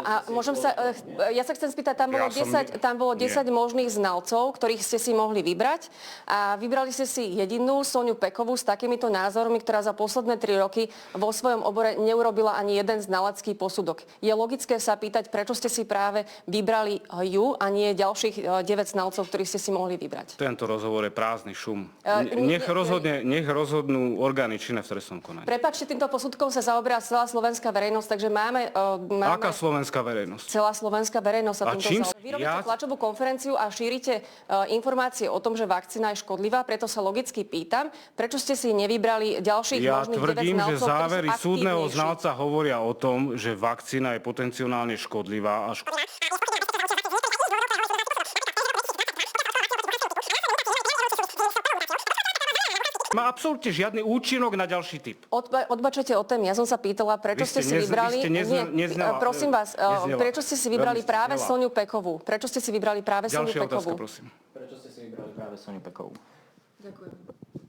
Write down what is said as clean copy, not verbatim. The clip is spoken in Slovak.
A môžem sa, ja sa chcem spýtať, tam bolo 10 možných znalcov, ktorých ste si mohli vybrať a vybrali ste si jedinú Soniu Pekovú s takýmito názormi, ktorá za posledné 3 roky vo svojom obore neurobila ani jeden znalecký posudok. Je logické sa pýtať, prečo ste si práve vybrali ju a nie ďalších 9 znalcov, ktorých ste si mohli vybrať. Tento rozhovor je prázdny šum. Nech rozhodnú orgány činné v trestnom konaní. Prepáčte, týmto posudkom sa zaoberá celá slovenská verejnosť, takže máme... Aká slovenská verejnosť? Celá slovenská verejnosť sa A týmto čím zaoberá. Vy robíte tlačovú konferenciu a šírite informácie o tom, že vakcína je škodlivá, preto sa logicky pýtam, prečo ste si nevybrali ďalších možných 9 znalcov, tvrdím, že závery ktorí sú súdneho aktívnejší. znalca hovoria o tom, že vakcína je potenciálne škodlivá a má absolútne žiadny účinok na ďalší typ. Odbačujete od témy. Ja som sa pýtala, prečo ste si vybrali... Prosím vás, prečo ste si vybrali práve Soniu Pekovú? Prečo ste si vybrali práve Soniu Pekovú? Ďalšia otázka, prosím. Prečo ste si vybrali práve Soniu Pekovú? Ďakujem.